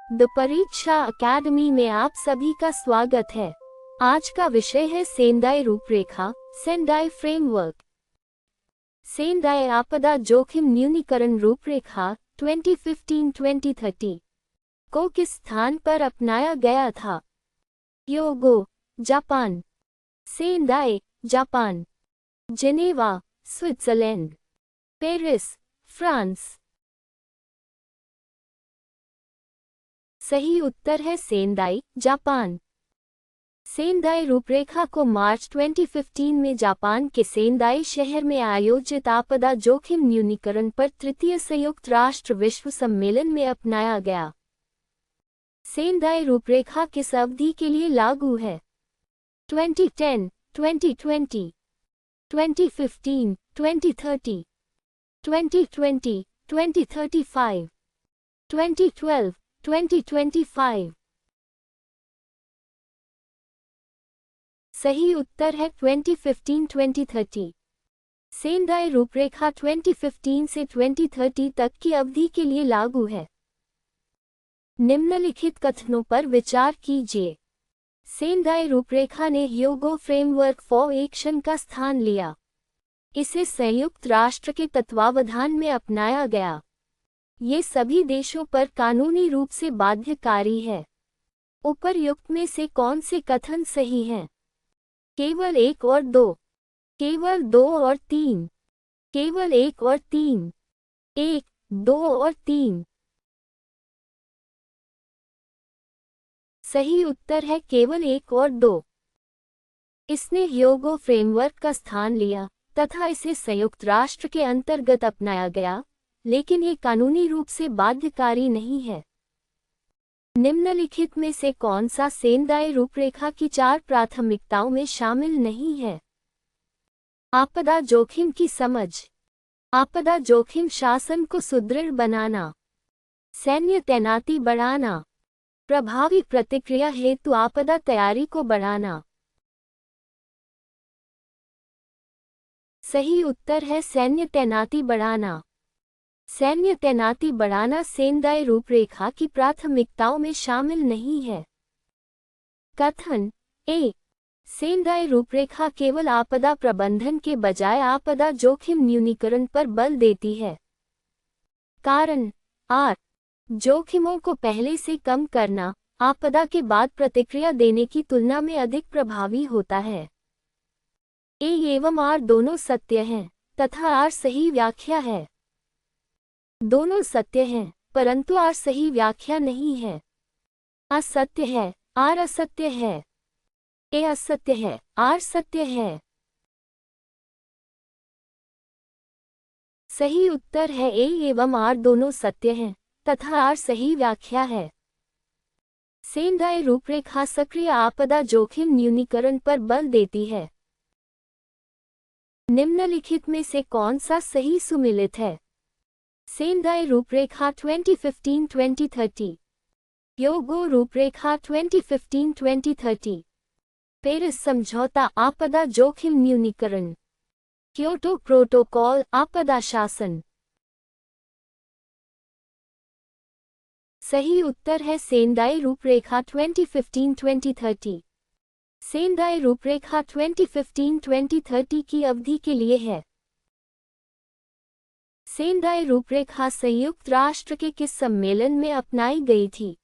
The परीक्षा academy में आप सभी का स्वागत है। आज का विषय है सेंदाई रूपरेखा, सेंदाई फ्रेमवर्क। सेंदाई आपदा जोखिम न्यूनीकरण रूपरेखा 2015-2030 को किस स्थान पर अपनाया गया था? योगो, Japan. Sendai, Japan. Geneva, Switzerland. Paris, France. सही उत्तर है सेंदाई, जापान। सेंदाई रूपरेखा को मार्च 2015 में जापान के सेंदाई शहर में आयोजित आपदा जोखिम न्यूनीकरण पर तृतीय संयुक्त राष्ट्र विश्व सम्मेलन में अपनाया गया। सेंदाई रूपरेखा किस अवधि के लिए लागू है? 2010, 2020, 2015, 2030, 2020, 2035, 2012, 2025। सही उत्तर है 2015-2030। सेंदाई रूपरेखा 2015 से 2030 तक की अवधि के लिए लागू है। निम्नलिखित कथनों पर विचार कीजिए। सेंदाई रूपरेखा ने ह्योगो फ्रेमवर्क फॉर एक्शन का स्थान लिया। इसे संयुक्त राष्ट्र के तत्वावधान में अपनाया गया। ये सभी देशों पर कानूनी रूप से बाध्यकारी है। उपर्युक्त में से कौन से कथन सही हैं? केवल 1 और 2, केवल 2 और 3, केवल 1 और 3, 1, 2 और 3। सही उत्तर है केवल 1 और 2। इसने ह्योगो फ्रेमवर्क का स्थान लिया तथा इसे संयुक्त राष्ट्र के अंतर्गत अपनाया गया, लेकिन ये कानूनी रूप से बाध्यकारी नहीं है। निम्नलिखित में से कौन सा सेंदाई रूपरेखा की 4 प्राथमिकताओं में शामिल नहीं है? आपदा जोखिम की समझ, आपदा जोखिम शासन को सुदृढ़ बनाना, सैन्य तैनाती बढ़ाना, प्रभावी प्रतिक्रिया हेतु आपदा तैयारी को बढ़ाना। सही उत्तर है सैन्य तैनाती बढ़ाना। सैन्य तैनाती बढ़ाना सेंदाई रूपरेखा की प्राथमिकताओं में शामिल नहीं है। कथन ए, सेंदाई रूपरेखा केवल आपदा प्रबंधन के बजाय आपदा जोखिम न्यूनीकरण पर बल देती है। कारण आर, जोखिमों को पहले से कम करना आपदा के बाद प्रतिक्रिया देने की तुलना में अधिक प्रभावी होता है। ए एवं आर दोनों सत्य हैं तथा आर सही व्याख्या है। दोनों सत्य हैं, परंतु आर सही व्याख्या नहीं है। असत्य है, आर असत्य है। ए असत्य है, आर सत्य है। सही उत्तर है ए एवं आर दोनों सत्य हैं तथा आर सही व्याख्या है। सेंदाई रूपरेखा सक्रिय आपदा जोखिम न्यूनीकरण पर बल देती है। निम्नलिखित में से कौन सा सही सुमेलित है? सेंदाई रूपरेखा 2015-2030, ह्योगो रूपरेखा 2015-2030, पेरिस समझौता आपदा जोखिम न्यूनीकरण, क्योटो प्रोटोकॉल आपदा शासन। सही उत्तर है सेंदाई रूपरेखा 2015-2030। सेंदाई रूपरेखा 2015-2030 की अवधि के लिए है। सेंदाई रूपरेखा संयुक्त राष्ट्र के किस सम्मेलन में अपनाई गई थी?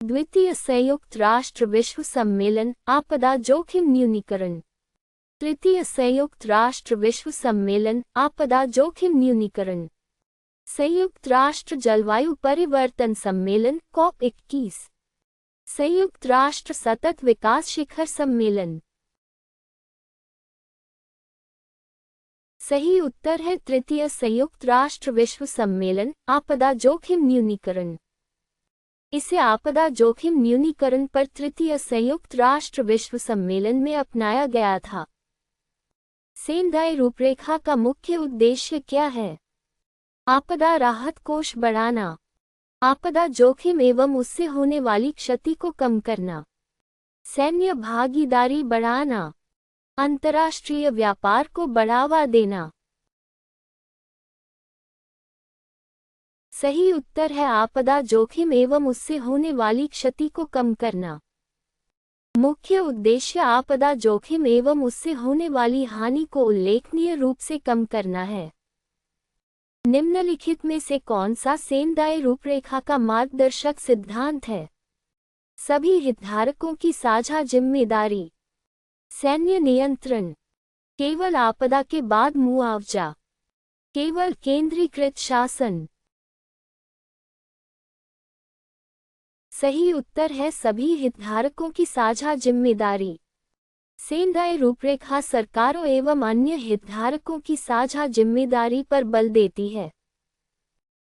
द्वितीय संयुक्त राष्ट्र विश्व सम्मेलन आपदा जोखिम न्यूनीकरण, तृतीय संयुक्त राष्ट्र विश्व सम्मेलन आपदा जोखिम न्यूनीकरण, संयुक्त राष्ट्र जलवायु परिवर्तन सम्मेलन COP 21, संयुक्त राष्ट्र सतत विकास शिखर सम्मेलन। सही उत्तर है तृतीय संयुक्त राष्ट्र विश्व सम्मेलन आपदा जोखिम न्यूनीकरण। इसे आपदा जोखिम न्यूनीकरण पर तृतीय संयुक्त राष्ट्र विश्व सम्मेलन में अपनाया गया था। सेंदाई रूपरेखा का मुख्य उद्देश्य क्या है? आपदा राहत कोष बढ़ाना, आपदा जोखिम एवं उससे होने वाली क्षति को कम करना, सैन्य भागीदारी बढ़ाना, अंतर्राष्ट्रीय व्यापार को बढ़ावा देना। सही उत्तर है आपदा जोखिम एवं उससे होने वाली क्षति को कम करना। मुख्य उद्देश्य आपदा जोखिम एवं उससे होने वाली हानि को उल्लेखनीय रूप से कम करना है। निम्नलिखित में से कौन सा सेंदाई रूपरेखा का मार्गदर्शक सिद्धांत है? सभी हितधारकों की साझा जिम्मेदारी, सैन्य नियंत्रण, केवल आपदा के बाद मुआवजा, केवल केंद्रीकृत शासन। सही उत्तर है सभी हितधारकों की साझा जिम्मेदारी। सेंदाई रूपरेखा सरकारों एवं अन्य हितधारकों की साझा जिम्मेदारी पर बल देती है।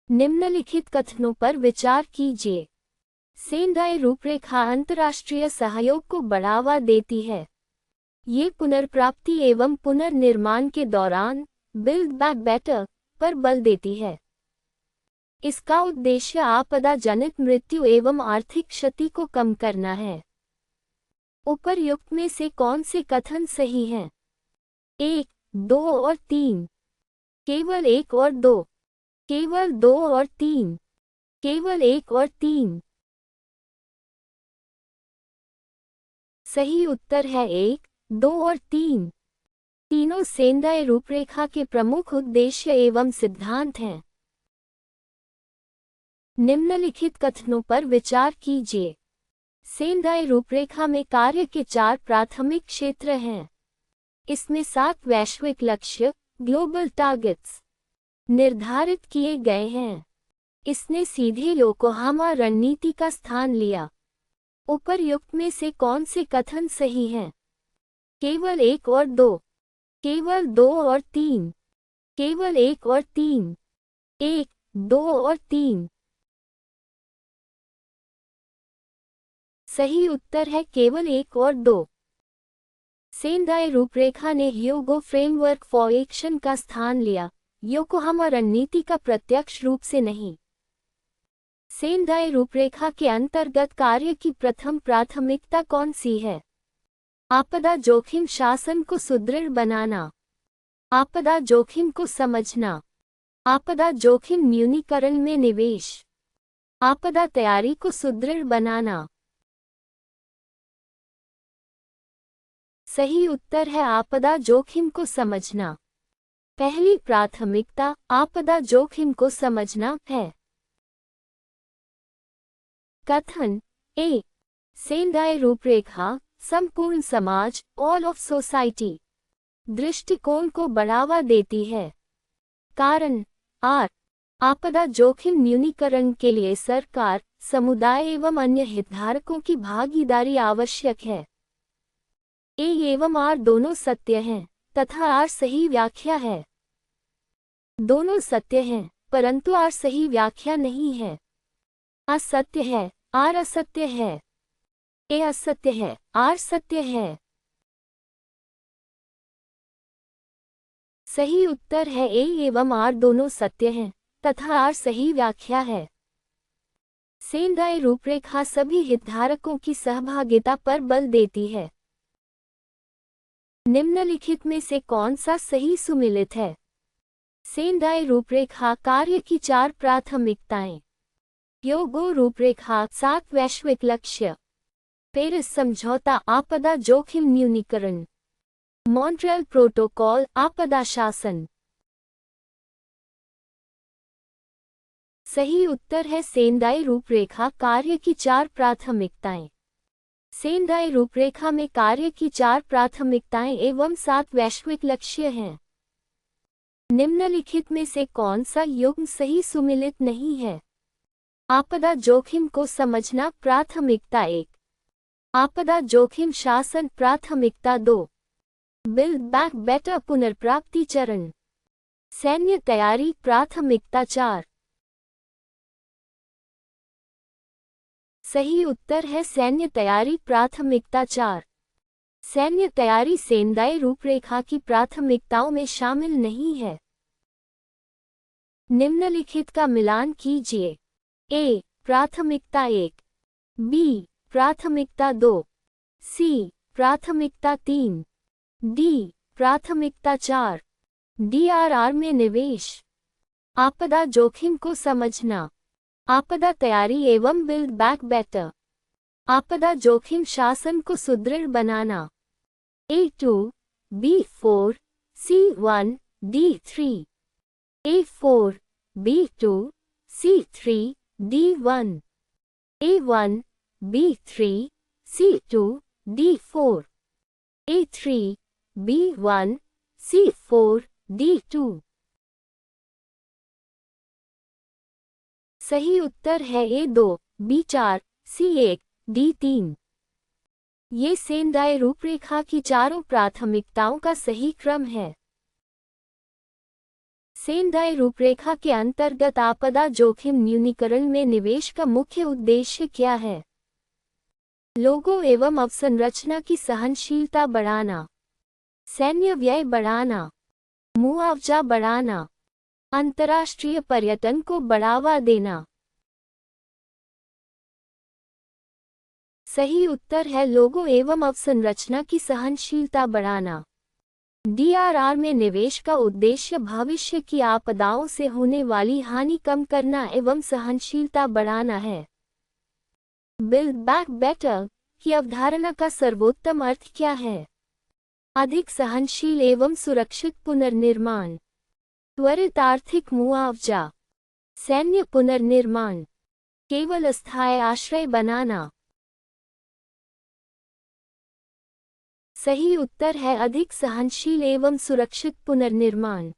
निम्नलिखित कथनों पर विचार कीजिए। सेंदाई रूपरेखा अंतर्राष्ट्रीय सहयोग को बढ़ावा देती है। ये पुनर्प्राप्ति एवं पुनर्निर्माण के दौरान बिल्ड बैक बेटर पर बल देती है। इसका उद्देश्य आपदा जनित मृत्यु एवं आर्थिक क्षति को कम करना है। उपर्युक्त में से कौन से कथन सही हैं? 1, 2 और 3, केवल 1 और 2, केवल 2 और 3, केवल 1 और 3। सही उत्तर है 1, 2 और 3। तीनों सेंदाई रूपरेखा के प्रमुख उद्देश्य एवं सिद्धांत हैं। निम्नलिखित कथनों पर विचार कीजिए। सेंदाई रूपरेखा में कार्य के 4 प्राथमिक क्षेत्र हैं। इसमें 7 वैश्विक लक्ष्य ग्लोबल टारगेट्स निर्धारित किए गए हैं। इसने सीधे योकोहामा रणनीति का स्थान लिया। उपर्युक्त में से कौन से कथन सही हैं? केवल 1 और 2, केवल 2 और 3, केवल 1 और 3, 1, 2 और 3। सही उत्तर है केवल 1 और 2। सेंदाई रूपरेखा ने ह्योगो फ्रेमवर्क फॉर एक्शन का स्थान लिया, योकोहामा रणनीति का प्रत्यक्ष रूप से नहीं। सेंदाई रूपरेखा के अंतर्गत कार्य की प्रथम प्राथमिकता कौन सी है? आपदा जोखिम शासन को सुदृढ़ बनाना, आपदा जोखिम को समझना, आपदा जोखिम न्यूनीकरण में निवेश, आपदा तैयारी को सुदृढ़ बनाना। सही उत्तर है आपदा जोखिम को समझना। पहली प्राथमिकता आपदा जोखिम को समझना है। कथन ए, सेंदाई रूपरेखा संपूर्ण समाज ऑल ऑफ सोसाइटी दृष्टिकोण को बढ़ावा देती है। कारण आर, आपदा जोखिम न्यूनीकरण के लिए सरकार, समुदाय एवं अन्य हितधारकों की भागीदारी आवश्यक है। ए एवं आर दोनों सत्य हैं तथा आर सही व्याख्या है। दोनों सत्य हैं परंतु आर सही व्याख्या नहीं है। असत्य है, आर असत्य है। ए असत्य है, आर सत्य है। सही उत्तर है ए एवं आर दोनों सत्य हैं तथा आर सही व्याख्या है। सेंदाई रूपरेखा सभी हितधारकों की सहभागिता पर बल देती है। निम्नलिखित में से कौन सा सही सुमेलित है? सेंदाई रूपरेखा कार्य की 4 प्राथमिकताएं, ह्योगो रूपरेखा 7 वैश्विक लक्ष्य, पेरिस समझौता आपदा जोखिम न्यूनीकरण, मॉन्ट्रियल प्रोटोकॉल आपदा शासन। सही उत्तर है सेंदाई रूपरेखा कार्य की 4 प्राथमिकताएं। सेंदाई रूपरेखा में कार्य की 4 प्राथमिकताएं एवं 7 वैश्विक लक्ष्य हैं। निम्नलिखित में से कौन सा युग्म सही सुमेलित नहीं है? आपदा जोखिम को समझना प्राथमिकता 1, आपदा जोखिम शासन प्राथमिकता 2, बिल्ड बैक बेटर पुनर्प्राप्ति चरण, सैन्य तैयारी प्राथमिकता 4। सही उत्तर है सैन्य तैयारी प्राथमिकता 4। सैन्य तैयारी सेंदाई रूपरेखा की प्राथमिकताओं में शामिल नहीं है। निम्नलिखित का मिलान कीजिए। ए, प्राथमिकता 1, बी, प्राथमिकता 2, सी, प्राथमिकता 3, डी, प्राथमिकता 4। डीआरआर में निवेश। आपदा जोखिम को समझना। आपदा तैयारी एवं बिल्ड बैक बेटर। आपदा जोखिम शासन को सुदृढ़ बनाना। A2, B4, C1, D3। A4, B2, C3, D1। A1, B3, C2, D4। A3, B1, C4, D2। सही उत्तर है A2, B4, C1, D3। ये सेंदाई रूपरेखा की चारों प्राथमिकताओं का सही क्रम है। सेंदाई रूपरेखा के अंतर्गत आपदा जोखिम न्यूनीकरण में निवेश का मुख्य उद्देश्य क्या है? लोगों एवं अवसंरचना की सहनशीलता बढ़ाना, सैन्य व्यय बढ़ाना, मुआवजा बढ़ाना, अंतर्राष्ट्रीय पर्यटन को बढ़ावा देना। सही उत्तर है लोगों एवं अवसंरचना की सहनशीलता बढ़ाना। डीआरआर में निवेश का उद्देश्य भविष्य की आपदाओं से होने वाली हानि कम करना एवं सहनशीलता बढ़ाना है। बिल्ड बैक बेटर की अवधारणा का सर्वोत्तम अर्थ क्या है? अधिक सहनशील एवं सुरक्षित पुनर्निर्माण, त्वरित आर्थिक मुआवजा, सैन्य पुनर्निर्माण, केवल अस्थायी आश्रय बनाना। सही उत्तर है अधिक सहनशील एवं सुरक्षित पुनर्निर्माण।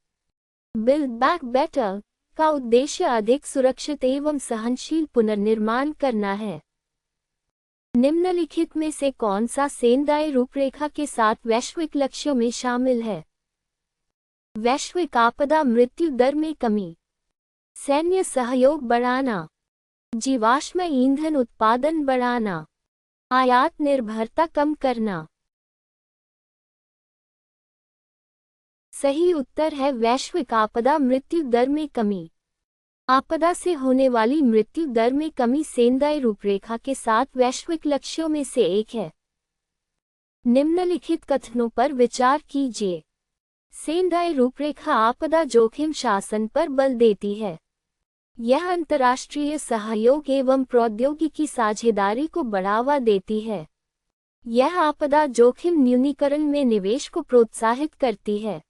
बिल्ड बैक बेटर का उद्देश्य अधिक सुरक्षित एवं सहनशील पुनर्निर्माण करना है। निम्नलिखित में से कौन सा सेंदाई रूपरेखा के साथ वैश्विक लक्ष्यों में शामिल है? वैश्विक आपदा मृत्यु दर में कमी, सैन्य सहयोग बढ़ाना, जीवाश्म ईंधन उत्पादन बढ़ाना, आयात निर्भरता कम करना। सही उत्तर है वैश्विक आपदा मृत्यु दर में कमी। आपदा से होने वाली मृत्यु दर में कमी सेंदाई रूपरेखा के साथ वैश्विक लक्ष्यों में से एक है। निम्नलिखित कथनों पर विचार कीजिए। सेंदाई रूपरेखा आपदा जोखिम शासन पर बल देती है। यह अंतर्राष्ट्रीय सहयोग एवं प्रौद्योगिकी साझेदारी को बढ़ावा देती है। यह आपदा जोखिम न्यूनीकरण में निवेश को प्रोत्साहित करती है।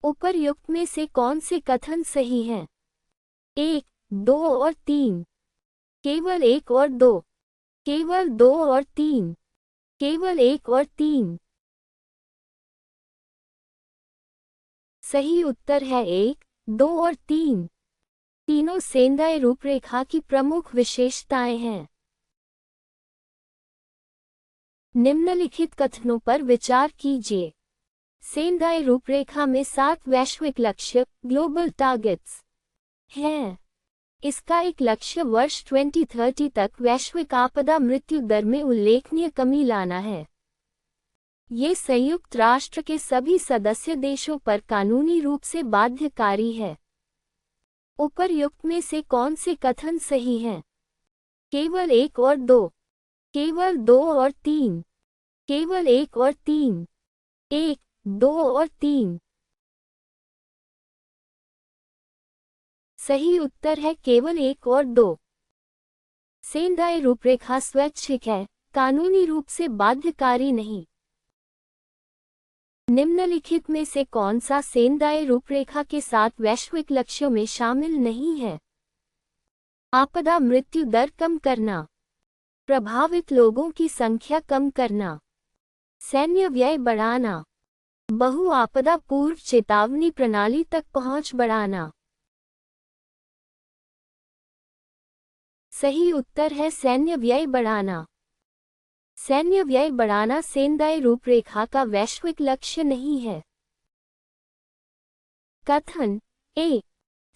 उपर्युक्त में से कौन से कथन सही हैं? 1, 2 और 3, केवल 1 और 2, केवल 2 और 3, केवल 1 और 3। सही उत्तर है 1, 2 और 3। तीनों सेंदाई रूपरेखा की प्रमुख विशेषताएं हैं। निम्नलिखित कथनों पर विचार कीजिए। सेंदाई रूपरेखा में 7 वैश्विक लक्ष्य ग्लोबल टारगेट्स हैं। इसका एक लक्ष्य वर्ष 2030 तक वैश्विक आपदा मृत्यु दर में उल्लेखनीय कमी लाना है। ये संयुक्त राष्ट्र के सभी सदस्य देशों पर कानूनी रूप से बाध्यकारी है। उपर्युक्त में से कौन से कथन सही हैं? केवल 1 और 2, केवल 2 और 3, केवल 1 और 3, 1, 2 और 3। सही उत्तर है केवल 1 और 2। सेंदाई रूपरेखा स्वैच्छिक है, कानूनी रूप से बाध्यकारी नहीं। निम्नलिखित में से कौन सा सेंदाई रूपरेखा के साथ वैश्विक लक्ष्यों में शामिल नहीं है? आपदा मृत्यु दर कम करना, प्रभावित लोगों की संख्या कम करना, सैन्य व्यय बढ़ाना, बहु आपदा पूर्व चेतावनी प्रणाली तक पहुंच बढ़ाना। सही उत्तर है सैन्य व्यय बढ़ाना। सैन्य व्यय बढ़ाना सेंदाई रूपरेखा का वैश्विक लक्ष्य नहीं है। कथन ए,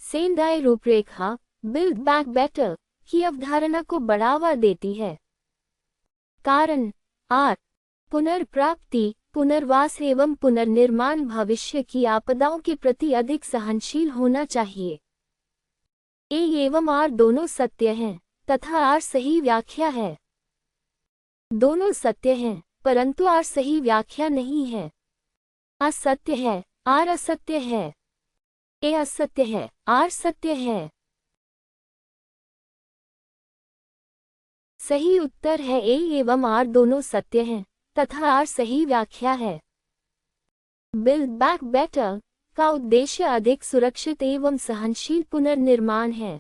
सेंदाई रूपरेखा बिल्ड बैक बेटर की अवधारणा को बढ़ावा देती है। कारण आर, पुनर्प्राप्ति, पुनर्वास एवं पुनर्निर्माण भविष्य की आपदाओं के प्रति अधिक सहनशील होना चाहिए। ए एवं आर दोनों सत्य हैं तथा आर सही व्याख्या है। दोनों सत्य हैं परंतु आर सही व्याख्या नहीं है। असत्य है, आर असत्य है। ए असत्य है, आर सत्य है। सही उत्तर है ए एवं आर दोनों सत्य हैं तथा आर सही व्याख्या है। बिल्ड बैक बेटर का उद्देश्य अधिक सुरक्षित एवं सहनशील पुनर्निर्माण है।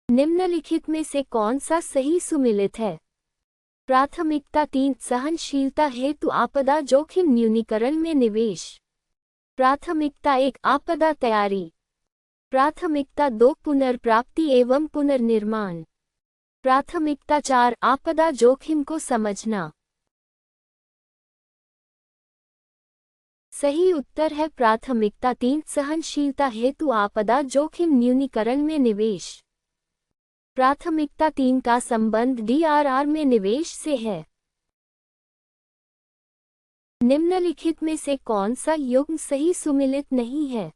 निम्नलिखित में से कौन सा सही सुमेलित है? प्राथमिकता 3 सहनशीलता हेतु आपदा जोखिम न्यूनीकरण में निवेश। प्राथमिकता 1 आपदा तैयारी। प्राथमिकता 2 पुनर्प्राप्ति एवं पुनर्निर्माण। प्राथमिकता 4 आपदा जोखिम को समझना। सही उत्तर है प्राथमिकता 3 सहनशीलता हेतु आपदा जोखिम न्यूनीकरण में निवेश। प्राथमिकता 3 का संबंध डीआरआर में निवेश से है। निम्नलिखित में से कौन सा युग्म सही सुमेलित नहीं है?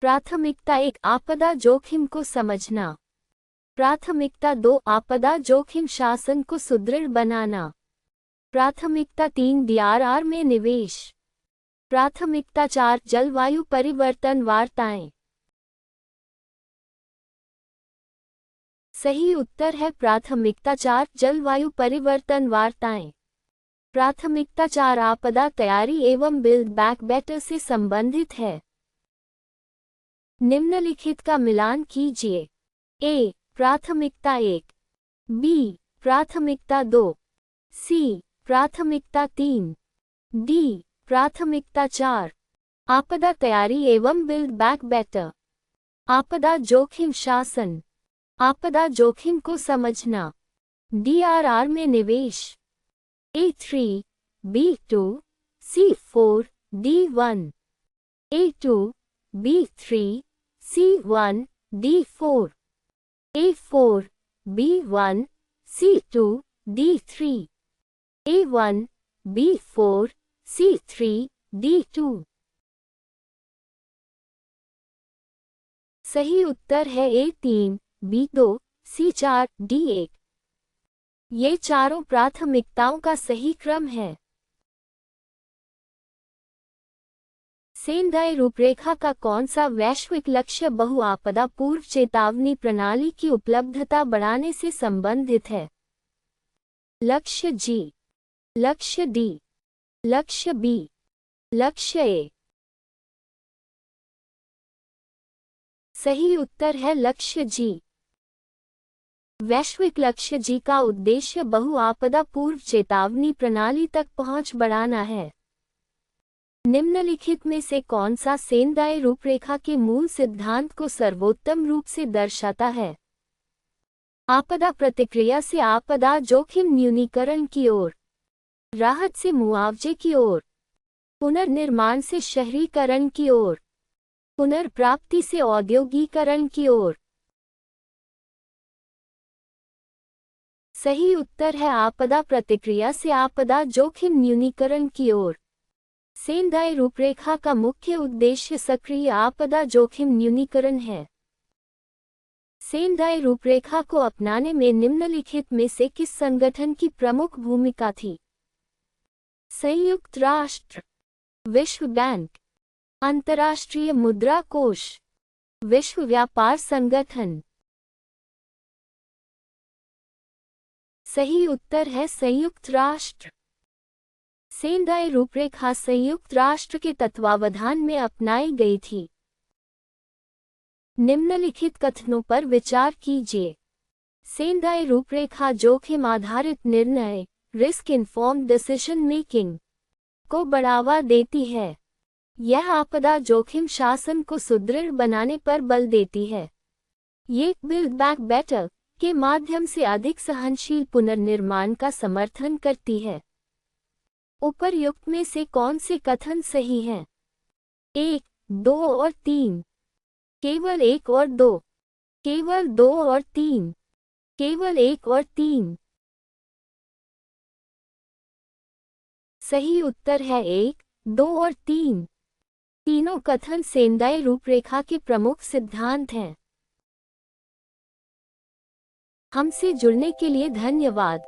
प्राथमिकता 1 आपदा जोखिम को समझना। प्राथमिकता 2 आपदा जोखिम शासन को सुदृढ़ बनाना। प्राथमिकता 3 डीआरआर में निवेश। प्राथमिकता 4 जलवायु परिवर्तन वार्ताएं। सही उत्तर है प्राथमिकता 4 जलवायु परिवर्तन वार्ताएं। प्राथमिकता 4 आपदा तैयारी एवं बिल्ड बैक बेटर से संबंधित है। निम्नलिखित का मिलान कीजिए। ए प्राथमिकता 1, बी प्राथमिकता 2, सी प्राथमिकता 3, डी प्राथमिकता 4। आपदा तैयारी एवं बिल्ड बैक बेटर। आपदा जोखिम शासन। आपदा जोखिम को समझना। डीआरआर में निवेश। A3, B2, C4, D1। A2, B3, C1, D4। A4, B1, C2, D3। A1, B4, C3, D2। सही उत्तर है A3, B2, C4, D1। ये चारों प्राथमिकताओं का सही क्रम है। सेंधाई रूपरेखा का कौन सा वैश्विक लक्ष्य बहुआपदा पूर्व चेतावनी प्रणाली की उपलब्धता बढ़ाने से संबंधित है? लक्ष्य जी, लक्ष्य डी, लक्ष्य बी, लक्ष्य ए। सही उत्तर है लक्ष्य जी। वैश्विक लक्ष्य जी का उद्देश्य बहुआपदा पूर्व चेतावनी प्रणाली तक पहुंच बढ़ाना है। निम्नलिखित में से कौन सा सेंधाई रूपरेखा के मूल सिद्धांत को सर्वोत्तम रूप से दर्शाता है? आपदा प्रतिक्रिया से आपदा जोखिम न्यूनीकरण की ओर, राहत से मुआवजे की ओर, पुनर्निर्माण से शहरीकरण की ओर, पुनर्प्राप्ति से औद्योगीकरण की ओर। सही उत्तर है आपदा प्रतिक्रिया से आपदा जोखिम न्यूनीकरण की ओर। सेंधाई रूपरेखा का मुख्य उद्देश्य सक्रिय आपदा जोखिम न्यूनीकरण है। सेंधाई रूपरेखा को अपनाने में निम्नलिखित में से किस संगठन की प्रमुख भूमिका थी? संयुक्त राष्ट्र, विश्व बैंक, अंतर्राष्ट्रीय मुद्रा कोष, विश्व व्यापार संगठन। सही उत्तर है संयुक्त राष्ट्र। सेंधाई रूपरेखा संयुक्त राष्ट्र के तत्वावधान में अपनाई गई थी। निम्नलिखित कथनों पर विचार कीजिए। सेंधाई रूपरेखा जोखिम आधारित निर्णय, रिस्क इन्फॉर्म्ड डिसीजन मेकिंग को बढ़ावा देती है। यह आपदा जोखिम शासन को सुदृढ़ बनाने पर बल देती है। ये बिल्ड बैक बेटर के माध्यम से अधिक सहनशील पुनर्निर्माण का समर्थन करती है। उपर्युक्त में से कौन से कथन सही हैं? 1, 2 और 3, केवल 1 और 2, केवल 2 और 3, केवल 1 और 3। सही उत्तर है 1, 2 और 3। तीनों कथन सेंधाई रूपरेखा के प्रमुख सिद्धांत हैं। हमसे जुड़ने के लिए धन्यवाद।